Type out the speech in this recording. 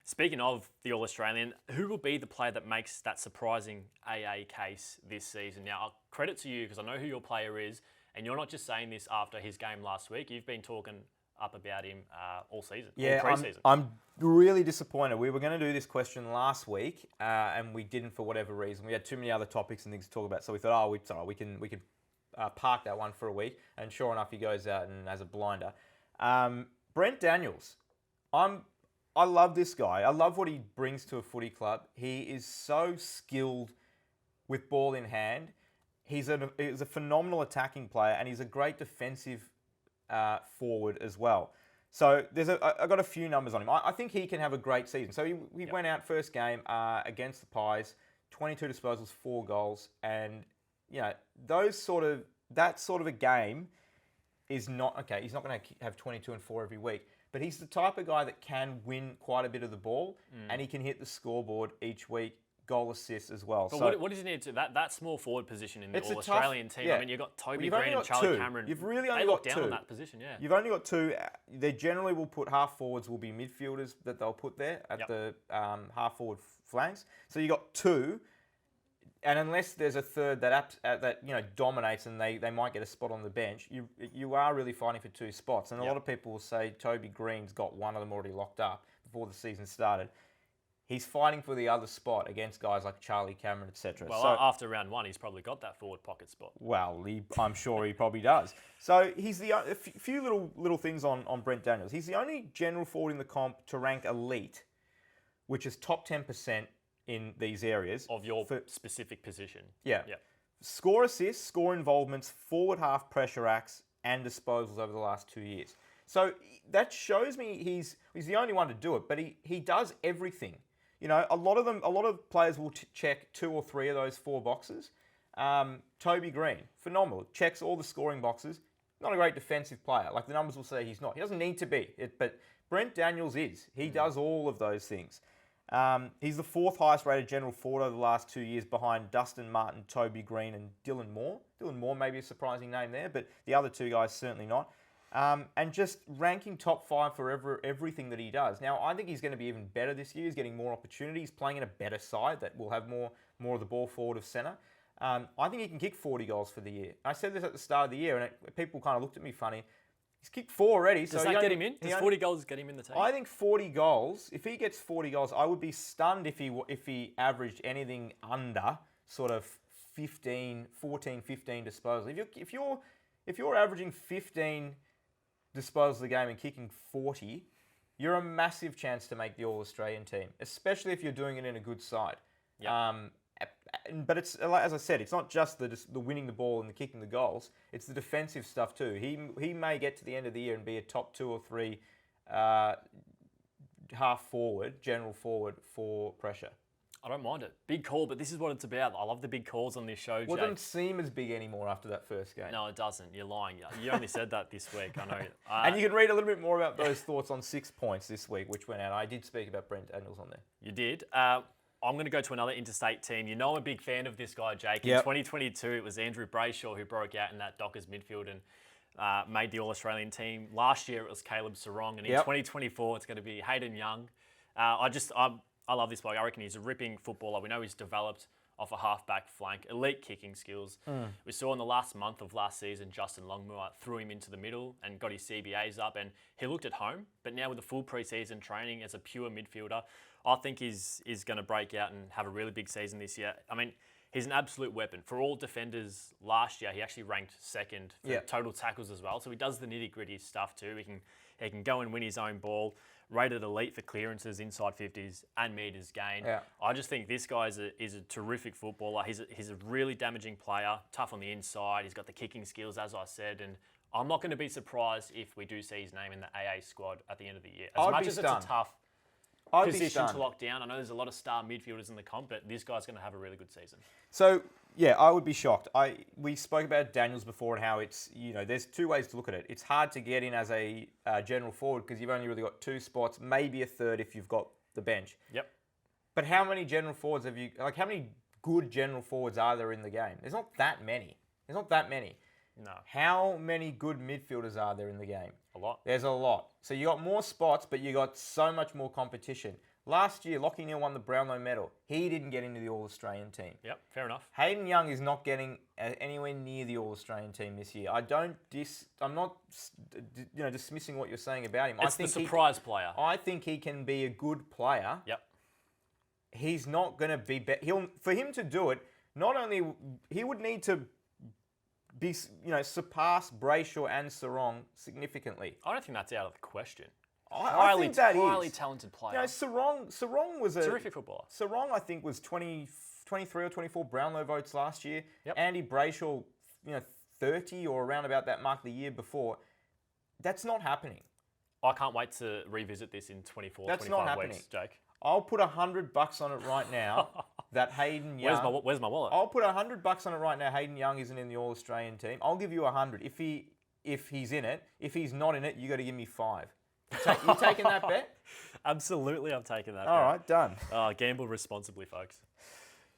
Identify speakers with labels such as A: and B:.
A: Speaking of the All-Australian, who will be the player that makes that surprising AA case this season? Now, credit to you because I know who your player is, and you're not just saying this after his game last week. You've been talking up about him all season, all pre-season.
B: I'm really disappointed. We were going to do this question last week, and we didn't for whatever reason. We had too many other topics and things to talk about, so we thought, we can park that one for a week. And sure enough, he goes out and has a blinder. Brent Daniels, I love this guy. I love what he brings to a footy club. He is so skilled with ball in hand. He's a phenomenal attacking player, and he's a great defensive forward as well. So I got a few numbers on him. I think he can have a great season. So he went out first game against the Pies, 22 disposals, 4 goals, and that sort of a game is not okay. He's not going to have 22 and 4 every week. But he's the type of guy that can win quite a bit of the ball, and he can hit the scoreboard each week, goal assists as well.
A: But so, what does he need to that small forward position in the All-Australian team?
B: Yeah.
A: I mean, you've got Toby Green and Charlie Cameron.
B: You've really only
A: got
B: got
A: down
B: two.
A: on that position, yeah.
B: You've only got 2. They generally will put half forwards will be midfielders that they'll put there at the half forward flanks. So you got 2. And unless there's a third that dominates and they might get a spot on the bench, you are really fighting for 2 spots. And a lot of people will say Toby Green's got one of them already locked up before the season started. He's fighting for the other spot against guys like Charlie Cameron, etc.
A: Well, after round 1, he's probably got that forward pocket spot.
B: Well, I'm sure he probably does. So he's a few little things on Brent Daniels. He's the only general forward in the comp to rank elite, which is top 10%. In these areas.
A: Of your specific position.
B: Yeah. Score assists, score involvements, forward half pressure acts, and disposals over the last 2 years. So that shows me he's the only one to do it, but he does everything. A lot of players will check 2 or 3 of those 4 boxes. Toby Green, phenomenal, checks all the scoring boxes. Not a great defensive player. Like the numbers will say he's not. He doesn't need to be, but Brent Daniels is. He does all of those things. He's the 4th highest rated general forward over the last 2 years behind Dustin Martin, Toby Green and Dylan Moore. Dylan Moore may be a surprising name there, but the other 2 guys certainly not. And just ranking top 5 for everything that he does. Now, I think he's going to be even better this year. He's getting more opportunities, playing in a better side that will have more of the ball forward of centre. I think he can kick 40 goals for the year. I said this at the start of the year, and people kind of looked at me funny. He's kicked 4 already.
A: Does that get him in? Does 40 goals get him in the team?
B: I think 40 goals, if he gets 40 goals, I would be stunned if he averaged anything under sort of 15 disposals. If you're averaging 15 disposals a game and kicking 40, you're a massive chance to make the All-Australian team, especially if you're doing it in a good side.
A: Yep.
B: But it's, as I said, it's not just the winning the ball and the kicking the goals. It's the defensive stuff too. He may get to the end of the year and be a top 2 or 3 half forward, general forward for pressure.
A: I don't mind it. Big call, but this is what it's about. I love the big calls on this show, Jake.
B: Well, it doesn't seem as big anymore after that first game.
A: No, it doesn't. You're lying. You only said that this week. I know.
B: And you can read a little bit more about those thoughts on 6 Points this week, which went out. I did speak about Brent Daniels on there.
A: You did. I'm going to go to another interstate team. You know I'm a big fan of this guy, Jake. In 2022, it was Andrew Brayshaw who broke out in that Dockers midfield and made the All-Australian team. Last year, it was Caleb Sarong. And in 2024, it's going to be Hayden Young. I love this bloke. I reckon he's a ripping footballer. We know he's developed off a half-back flank, elite kicking skills. We saw in the last month of last season, Justin Longmuir threw him into the middle and got his CBAs up, and he looked at home. But now with the full pre-season training as a pure midfielder, I think he's going to break out and have a really big season this year. I mean, he's an absolute weapon. For all defenders last year, he actually ranked 2nd for total tackles as well. So he does the nitty-gritty stuff too. He can go and win his own ball. Rated elite for clearances, inside 50s, and meters gained. Yeah. I just think this guy is a terrific footballer. He's a really damaging player, tough on the inside. He's got the kicking skills, as I said, and I'm not going to be surprised if we do see his name in the AA squad at the end of the year. As much as it's a tough position to lock down, I know there's a lot of star midfielders in the comp, but this guy's going to have a really good season.
B: So, yeah, I would be shocked. We spoke about Daniels before and how it's, there's 2 ways to look at it. It's hard to get in as a general forward because you've only really got 2 spots, maybe a third if you've got the bench.
A: Yep.
B: But how many general forwards how many good general forwards are there in the game? There's not that many.
A: No.
B: How many good midfielders are there in the game?
A: A lot.
B: There's a lot. So you got more spots, but you got so much more competition. Last year, Lachie Neale won the Brownlow medal. He didn't get into the All-Australian team.
A: Yep, fair enough.
B: Hayden Young is not getting anywhere near the All-Australian team this year. I'm not dismissing what you're saying about him.
A: It's the surprise player.
B: I think he can be a good player.
A: Yep.
B: He's not going to be... For him to do it, not only... He would need to be, surpass Brayshaw and Sarong significantly.
A: I don't think that's out of the question.
B: I think that is.
A: Highly talented player.
B: Sarong was a...
A: Terrific footballer.
B: Sarong, I think, was 23 or 24 Brownlow votes last year.
A: Yep.
B: Andy Brayshaw, 30 or around about that mark the year before. That's not happening.
A: I can't wait to revisit this in 24,
B: That's
A: 25
B: not
A: weeks,
B: happening.
A: Jake.
B: I'll put $100 on it right now that Hayden Young...
A: Where's my wallet?
B: I'll put $100 on it right now. Hayden Young isn't in the All-Australian team. I'll give you 100 if he's in it. If he's not in it, you got to give me 5. You taking that bet?
A: Absolutely, I'm taking that bet.
B: All right, done.
A: Gamble responsibly, folks.